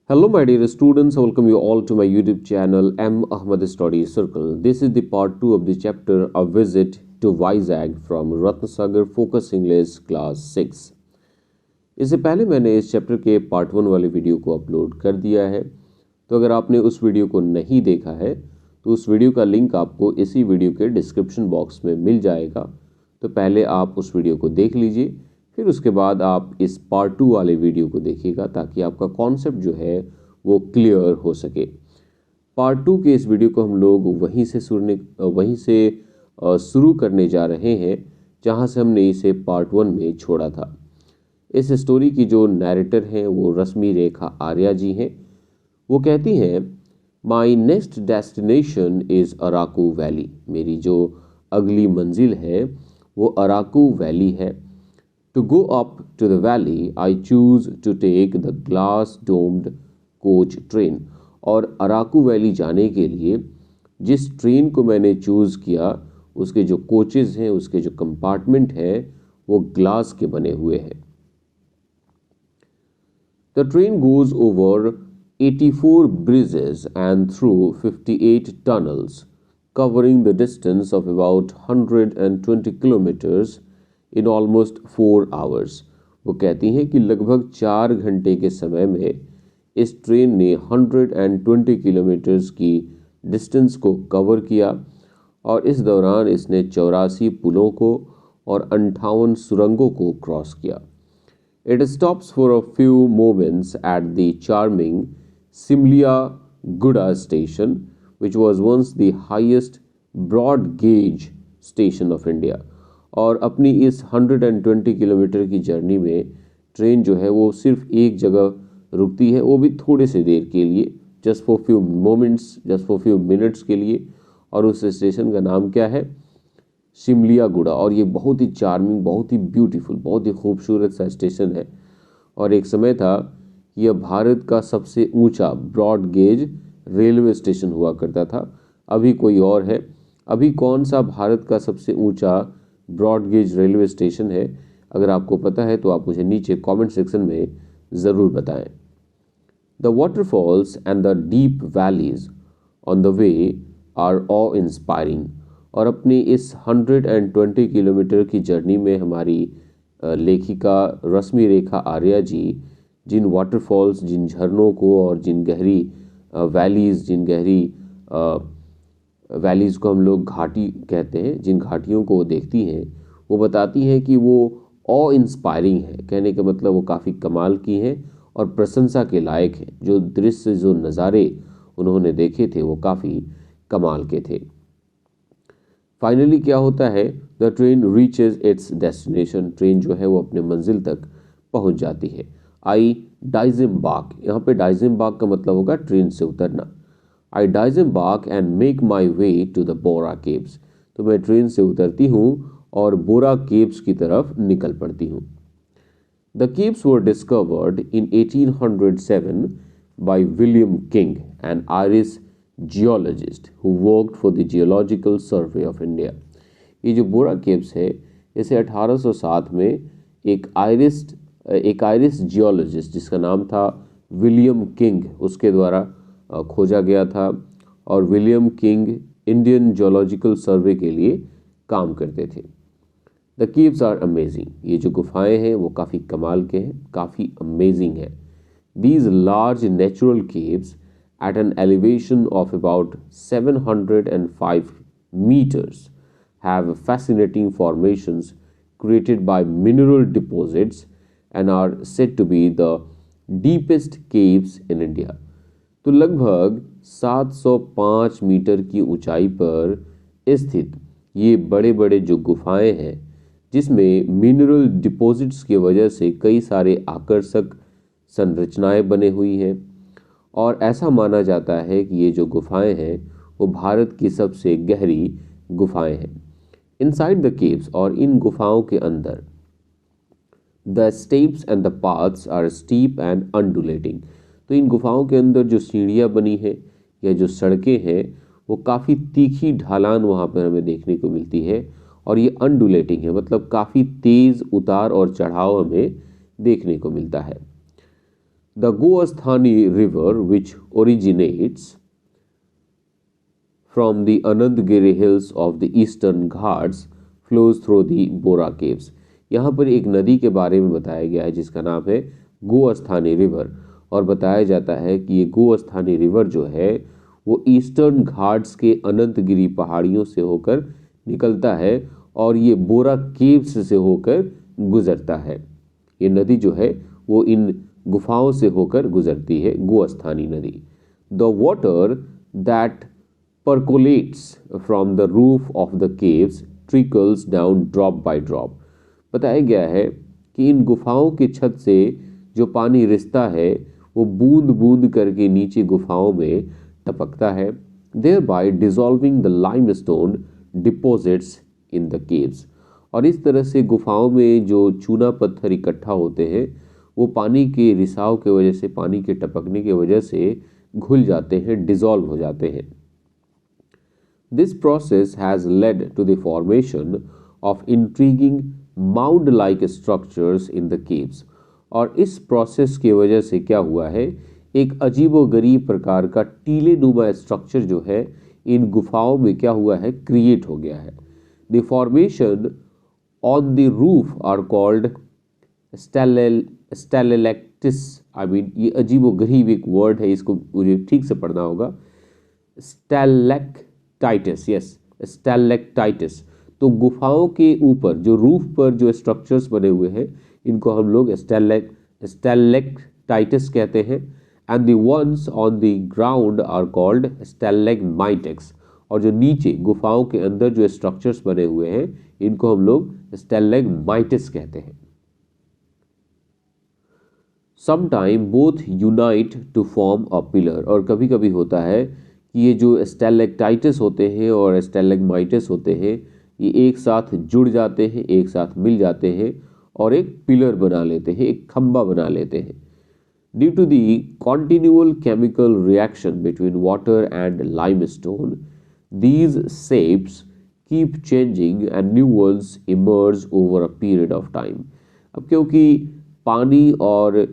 Hello, my dear students. I welcome you all to my YouTube channel M Ahmad Study Circle. This is the part 2 of the chapter A Visit to Vizag from Ratnasagar Focus English Class 6. इससे पहले मैंने इस chapter के part 1 वाले video को upload कर दिया है, तो अगर आपने उस वीडियो को नहीं देखा है तो उस वीडियो का लिंक आपको इसी वीडियो के डिस्क्रिप्शन बॉक्स में मिल जाएगा। तो पहले आप उस वीडियो को देख लीजिए, फिर उसके बाद आप इस पार्ट 2 वाले वीडियो को देखिएगा ताकि आपका कॉन्सेप्ट जो है वो क्लियर हो सके। पार्ट 2 के इस वीडियो को हम लोग वहीं से शुरू करने जा रहे हैं जहां से हमने इसे पार्ट 1 में छोड़ा था। इस स्टोरी की जो नैरेटर हैं वो रश्मि रेखा आर्या जी हैं। वो कहती हैं, my next destination is Araku valley. मेरी जो अगली मंजिल है वो अराकू वैली है। To go up to the valley, I choose to take the glass domed coach train. और अराकू वैली जाने के लिए जिस ट्रेन को मैंने चूज़ किया उसके जो कोचेज़ हैं, उसके जो कंपार्टमेंट हैं वो ग्लास के बने हुए हैं। The train goes over 84 bridges and through 58 tunnels, covering the distance of about 120 kilometers in almost 4 hours. वो कहती हैं कि लगभग 4 घंटे के समय में इस ट्रेन ने 120 किलोमीटर्स की डिस्टेंस को कवर किया और इस दौरान इसने 84 पुलों को और 58 सुरंगों को क्रॉस किया। It stops for a few moments at the charming Simliguda station which was once the highest broad gauge station of India. और अपनी इस 120 किलोमीटर की जर्नी में ट्रेन जो है वो सिर्फ एक जगह रुकती है, वो भी थोड़े से देर के लिए, जस्ट फॉर फ्यू मिनट्स के लिए। और उस स्टेशन का नाम क्या है? सिमलियागुड़ा। और ये बहुत ही चार्मिंग, बहुत ही ब्यूटीफुल, बहुत ही खूबसूरत सा स्टेशन है। और एक समय था यह भारत का सबसे ऊंचा ब्रॉड गेज रेलवे स्टेशन हुआ करता था। अभी कोई और है। अभी कौन सा भारत का सबसे ऊंचा ब्रॉड गेज रेलवे स्टेशन है? अगर आपको पता है तो आप मुझे नीचे कमेंट सेक्शन में ज़रूर बताएं। The waterfalls and the deep valleys on the way are awe inspiring. और अपनी इस 120 किलोमीटर की जर्नी में हमारी लेखिका रश्मि रेखा आर्या जी जिन वाटरफॉल्स, जिन झरनों को और जिन गहरी वैलीज़ को हम लोग घाटी कहते हैं, जिन घाटियों को वो देखती हैं, वो बताती हैं कि वो ऑ इंस्पायरिंग है। कहने का मतलब वो काफ़ी कमाल की हैं और प्रशंसा के लायक हैं। जो दृश्य, जो नज़ारे उन्होंने देखे थे वो काफ़ी कमाल के थे। फाइनली क्या होता है? The train reaches it's destination. Train जो है वो अपने मंजिल तक पहुंच जाती है। आई डाइजेम्बार्क। यहाँ पे डाइजेम्बार्क का मतलब होगा ट्रेन से उतरना। I disembark and make my way to the Borra caves. तो मैं ट्रेन से उतरती हूँ और बोरा केव्स की तरफ निकल पड़ती हूँ। The caves were discovered in 1807 by William king, N Irish geologist who worked for the geological survey of India. ये जो बोरा केव्स है इसे 1807 में एक आयरिश जियोलॉजिस्ट जिसका नाम था विलियम किंग, उसके द्वारा खोजा गया था। और William King Indian geological survey के लिए काम करते थे। The caves are amazing. ये जो गुफाएं हैं वो काफ़ी कमाल के हैं, काफ़ी अमेजिंग है। These large natural caves at an elevation of about 705 meters have fascinating formations created by mineral deposits and are said to be the deepest caves in India. तो लगभग 705 मीटर की ऊंचाई पर स्थित ये बड़े बड़े जो गुफाएं हैं जिसमें मिनरल डिपॉजिट्स की वजह से कई सारे आकर्षक संरचनाएं बने हुई हैं। और ऐसा माना जाता है कि ये जो गुफाएं हैं वो भारत की सबसे गहरी गुफाएं हैं। इनसाइड द केव्स, और इन गुफाओं के अंदर, the steps and the paths are steep and undulating. तो इन गुफाओं के अंदर जो सीढ़ियाँ बनी है या जो सड़कें हैं वो काफ़ी तीखी ढालान वहाँ पर हमें देखने को मिलती है। और ये अनडुलेटिंग है, मतलब काफ़ी तेज़ उतार और चढ़ाव हमें देखने को मिलता है। The Gosthani river which originates from the Anandgiri hills of the eastern Ghats flows through the Bora caves। यहाँ पर एक नदी के बारे में बताया गया है जिसका नाम है गोस्थानी रिवर, और बताया जाता है कि ये गोस्थानी रिवर जो है वो ईस्टर्न घाट्स के अनंतगिरी पहाड़ियों से होकर निकलता है और ये बोरा केव्स से होकर गुजरता है। ये नदी जो है वो इन गुफाओं से होकर गुजरती है, गोस्थानी नदी। The water that percolates from the roof of the caves trickles down drop by drop। बताया गया है कि इन गुफाओं की छत से जो पानी रिसता है वो बूंद बूंद करके नीचे गुफाओं में टपकता है, thereby dissolving the limestone deposits in the caves। और इस तरह से गुफाओं में जो चूना पत्थर इकट्ठा होते हैं वो पानी के रिसाव की वजह से, पानी के टपकने की वजह से घुल जाते हैं, डिसॉल्व हो जाते हैं। This process has led to the formation of intriguing mound-like structures in the caves। और इस प्रोसेस की वजह से क्या हुआ है, एक अजीबोगरीब प्रकार का टीले नुमा स्ट्रक्चर जो है इन गुफाओं में क्या हुआ है, क्रिएट हो गया है। The formation on the roof are called stalactites। ये अजीबोगरीब एक वर्ड है, इसको मुझे ठीक से पढ़ना होगा, स्टैलेक्टाइटिस। यस, स्टैलेक्टाइटिस। तो गुफाओं के ऊपर जो रूफ पर जो स्ट्रक्चर्स बने हुए हैं इनको हम लोग स्टैलेक्टाइटिस कहते हैं। And the ones on the ground are called stalagmites. और जो नीचे गुफाओं के अंदर जो स्ट्रक्चर्स बने हुए हैं इनको हम लोग स्टैलेग्माइटिस कहते हैं। Sometime both unite to form a pillar. और कभी कभी होता है कि ये जो स्टैलेक्टाइटिस होते हैं और स्टैलेग्माइटिस होते हैं ये एक साथ जुड़ जाते हैं, एक साथ मिल जाते हैं और एक पिलर बना लेते हैं, एक खंबा बना लेते हैं। Due to the continual chemical reaction between water and limestone these shapes keep changing and new ones emerge over a period of time। अब क्योंकि पानी और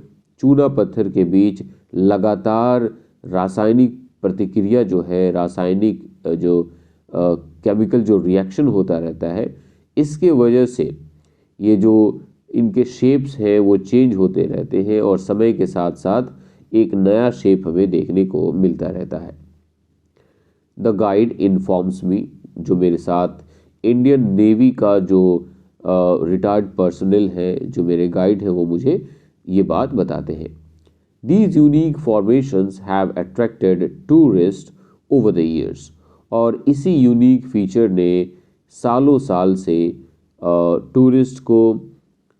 चूना पत्थर के बीच लगातार रासायनिक प्रतिक्रिया जो है, रासायनिक जो केमिकल जो रिएक्शन होता रहता है, इसके वजह से ये जो इनके शेप्स हैं वो चेंज होते रहते हैं और समय के साथ साथ एक नया शेप हमें देखने को मिलता रहता है। द गाइड इन्फॉर्म्स मी, जो मेरे साथ इंडियन नेवी का जो रिटायर्ड पर्सनल है, जो मेरे गाइड हैं, वो मुझे ये बात बताते हैं। These unique formations have attracted tourists over the years। और इसी यूनिक फीचर ने सालों साल से टूरिस्ट को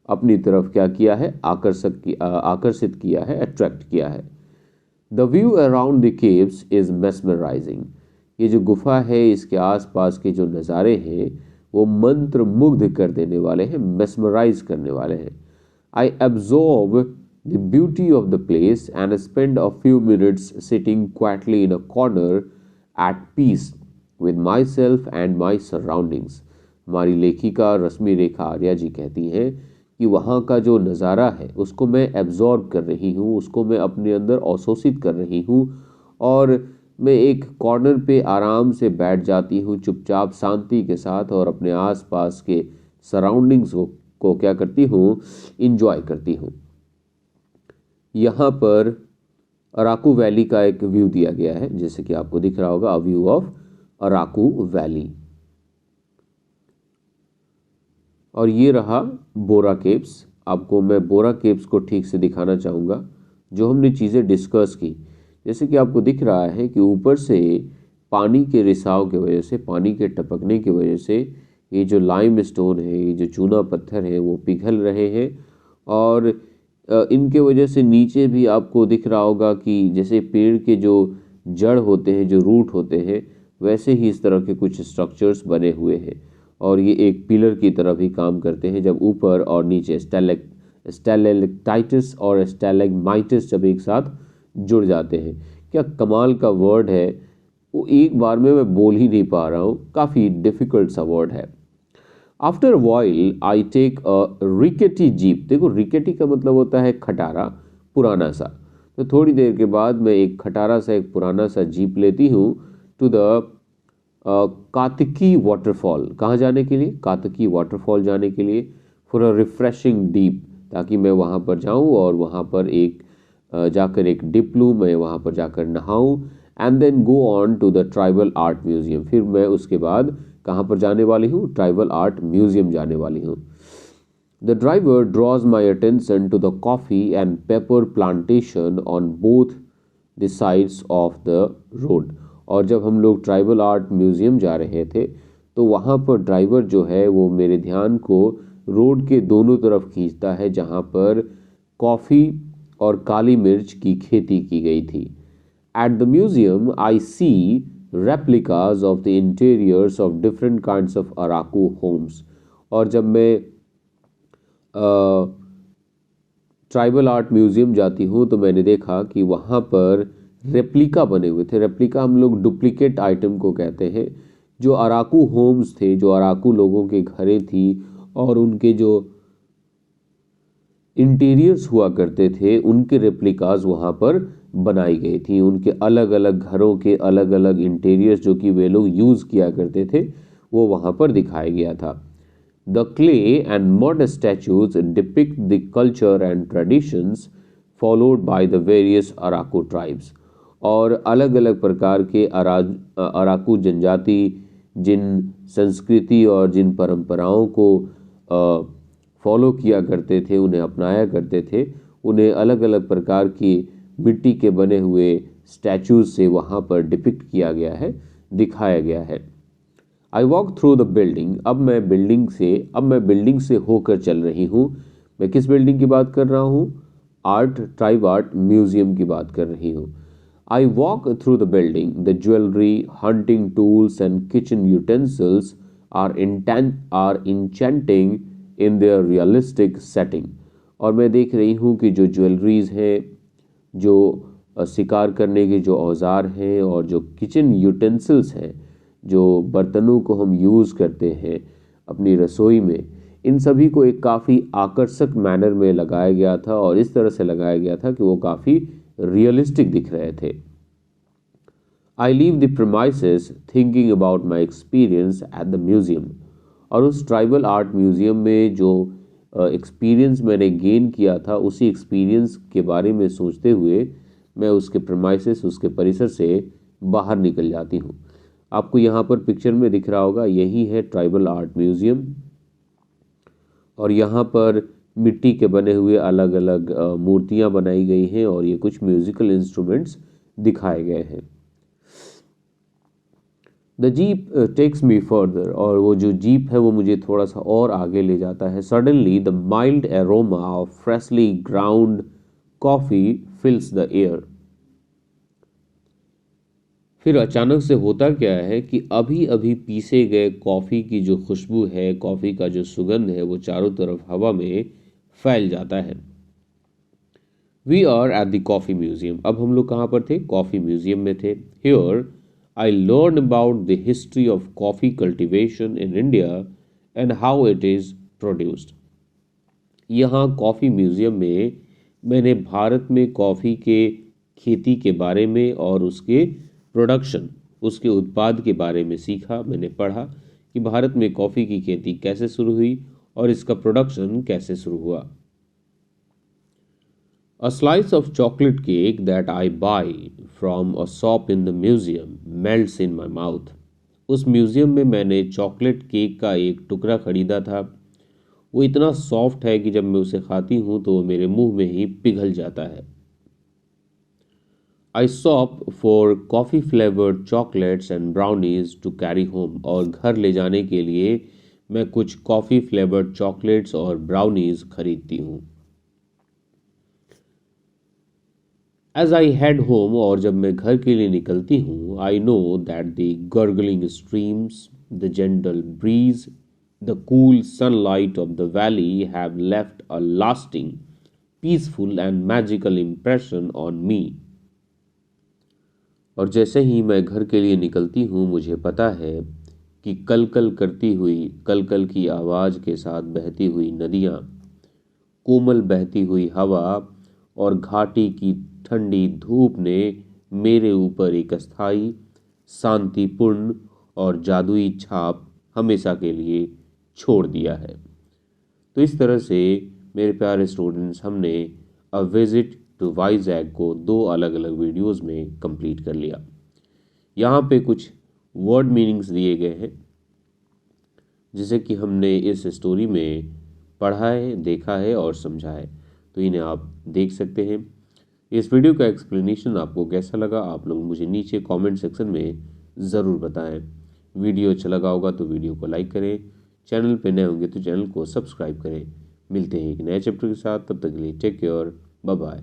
अपनी तरफ क्या किया है, आकर्षित किया है, अट्रैक्ट किया है। The view around the caves is mesmerising. ये जो गुफा है इसके आसपास के जो नज़ारे हैं वो मंत्र मुग्ध कर देने वाले हैं, मेस्मराइज करने वाले हैं। आई absorb the beauty of the place and spend a few minutes sitting quietly in a corner at peace with myself and my surroundings। हमारी लेखिका रश्मि रेखा आर्या जी कहती हैं कि वहाँ का जो नज़ारा है उसको मैं एब्जॉर्ब कर रही हूँ, उसको मैं अपने अंदर अवशोषित कर रही हूँ और मैं एक कॉर्नर पे आराम से बैठ जाती हूँ चुपचाप शांति के साथ और अपने आसपास के सराउंडिंग्स को क्या करती हूँ, इंजॉय करती हूँ। यहाँ पर अराकू वैली का एक व्यू दिया गया है, जैसे कि आपको दिख रहा होगा, a view of Araku valley. और ये रहा बोरा केव्स। आपको मैं बोरा केव्स को ठीक से दिखाना चाहूँगा। जो हमने चीज़ें डिस्कस की, जैसे कि आपको दिख रहा है कि ऊपर से पानी के रिसाव की वजह से, पानी के टपकने की वजह से ये जो लाइम स्टोन है, ये जो चूना पत्थर है वो पिघल रहे हैं और इनके वजह से नीचे भी आपको दिख रहा होगा कि जैसे पेड़ के जो जड़ होते हैं, जो रूट होते हैं, वैसे ही इस तरह के कुछ स्ट्रक्चर्स बने हुए हैं और ये एक पिलर की तरह भी काम करते हैं जब ऊपर और नीचे स्टैलेक्टाइटिस और स्टैलेग्माइटिस जब एक साथ जुड़ जाते हैं। क्या कमाल का वर्ड है, वो एक बार में मैं बोल ही नहीं पा रहा हूँ, काफ़ी डिफ़िकल्ट सा वर्ड है। After while I take a rickety jeep. देखो रिकेटी का मतलब होता है खटारा, पुराना सा। तो थोड़ी देर के बाद मैं एक खटारा सा एक पुराना सा जीप लेती हूँ टू द कातकी वाटरफॉल। कहाँ जाने के लिए? कातकी वाटरफॉल जाने के लिए, फॉर अ रिफ्रेशिंग डीप, ताकि मैं वहाँ पर जाऊँ और वहाँ पर जाकर एक डिप लूँ, मैं वहाँ पर जाकर नहाऊँ, and then go on to the tribal art museum. फिर मैं उसके बाद कहाँ पर जाने वाली हूँ? ट्राइबल आर्ट म्यूजियम जाने वाली हूँ। The driver draws my attention to the coffee and pepper plantation on both the sides of the road। और जब हम लोग ट्राइबल आर्ट म्यूजियम जा रहे थे तो वहाँ पर ड्राइवर जो है वो मेरे ध्यान को रोड के दोनों तरफ खींचता है जहाँ पर कॉफ़ी और काली मिर्च की खेती की गई थी। At the museum, I see replicas of the interiors of different kinds of Araku homes। और जब मैं ट्राइबल आर्ट म्यूजियम जाती हूँ तो मैंने देखा कि वहाँ पर रेप्लिका बने हुए थे। रेप्लिका हम लोग डुप्लीकेट आइटम को कहते हैं। जो अराकू होम्स थे, जो अराकू लोगों के घरें थी और उनके जो इंटीरियर्स हुआ करते थे, उनके रेप्लिकाज वहाँ पर बनाई गई थी। उनके अलग अलग घरों के अलग अलग इंटीरियर्स जो कि वे लोग यूज़ किया करते थे, वो वहाँ पर दिखाया गया था। The clay and mud statues depict the culture and traditions followed by the various Araku tribes। और अलग अलग प्रकार के अराकू जनजाति जिन संस्कृति और जिन परंपराओं को फॉलो किया करते थे, उन्हें अपनाया करते थे, उन्हें अलग अलग प्रकार की मिट्टी के बने हुए स्टैचूज से वहाँ पर डिपिक्ट किया गया है, दिखाया गया है। आई वॉक थ्रू द बिल्डिंग। अब मैं बिल्डिंग से होकर चल रही हूँ। मैं किस बिल्डिंग की बात कर रहा हूँ? ट्राइब आर्ट म्यूजियम की बात कर रही हूँ। I walk through the building. The jewellery, hunting tools and kitchen utensils are enchanting in their realistic setting. और मैं देख रही हूँ कि जो ज्वेलरीज हैं, जो शिकार करने के जो औजार हैं और जो किचन यूटेंसिल्स हैं, जो बर्तनों को हम यूज़ करते हैं अपनी रसोई में, इन सभी को एक काफ़ी आकर्षक मैनर में लगाया गया था और इस तरह से लगाया गया था कि वो काफ़ी रियलिस्टिक दिख रहे थे। I leave the premises thinking about my experience at the museum. और उस ट्राइबल आर्ट म्यूज़ियम में जो एक्सपीरियंस मैंने गेन किया था, उसी एक्सपीरियंस के बारे में सोचते हुए मैं उसके प्रीमाइसेस, उसके परिसर से बाहर निकल जाती हूँ। आपको यहाँ पर पिक्चर में दिख रहा होगा, यही है ट्राइबल आर्ट म्यूजियम। और यहाँ पर मिट्टी के बने हुए अलग अलग मूर्तियाँ बनाई गई हैं और ये कुछ म्यूजिकल इंस्ट्रूमेंट्स दिखाए गए हैं। The jeep takes me further. और वो जो जीप है वो मुझे थोड़ा सा और आगे ले जाता है। Suddenly the mild aroma of freshly ground coffee फिल्स the air. फिर अचानक से होता क्या है कि अभी अभी पीसे गए कॉफ़ी की जो खुशबू है, कॉफ़ी का जो सुगंध है, वो चारों तरफ हवा में फैल जाता है। We are at the coffee museum. अब हम लोग कहाँ पर थे? कॉफ़ी म्यूजियम में थे। Here I learn about the history of coffee cultivation in India and how it is produced. यहाँ कॉफ़ी म्यूजियम में मैंने भारत में कॉफ़ी के खेती के बारे में और उसके प्रोडक्शन, उसके उत्पाद के बारे में सीखा। मैंने पढ़ा कि भारत में कॉफ़ी की खेती कैसे शुरू हुई और इसका प्रोडक्शन कैसे शुरू हुआ। A slice of chocolate cake that I buy from a shop in the museum melts in my mouth। उस म्यूज़ियम में मैंने चॉकलेट केक का एक टुकड़ा खरीदा था। वो इतना सॉफ्ट है कि जब मैं उसे खाती हूँ तो वो मेरे मुंह में ही पिघल जाता है। I shop for coffee flavored chocolates and brownies to carry home। और घर ले जाने के लिए मैं कुछ कॉफ़ी फ्लेवर्ड चॉकलेट्स और ब्राउनीज खरीदती हूँ। As I head home, और जब मैं घर के लिए निकलती हूँ, I know that the gurgling streams, the gentle breeze, the cool sunlight of the valley have left a lasting, peaceful and magical impression on me। और जैसे ही मैं घर के लिए निकलती हूँ, मुझे पता है कि कल कल की आवाज़ के साथ बहती हुई नदियाँ, कोमल बहती हुई हवा और घाटी की ठंडी धूप ने मेरे ऊपर एक अस्थाई, शांतिपूर्ण और जादुई छाप हमेशा के लिए छोड़ दिया है। तो इस तरह से मेरे प्यारे स्टूडेंट्स, हमने अ विजिट टू वाइजैग को 2 अलग अलग वीडियोस में कंप्लीट कर लिया। यहाँ पे कुछ वर्ड मीनिंग्स दिए गए हैं जिसे कि हमने इस स्टोरी में पढ़ा है, देखा है और समझा है, तो इन्हें आप देख सकते हैं। इस वीडियो का एक्सप्लेनेशन आपको कैसा लगा आप लोग मुझे नीचे कमेंट सेक्शन में ज़रूर बताएं। वीडियो अच्छा लगा होगा तो वीडियो को लाइक करें, चैनल पे नए होंगे तो चैनल को सब्सक्राइब करें। मिलते हैं एक नए चैप्टर के साथ, तब तक के लिए टेक केयर, बाय बाय।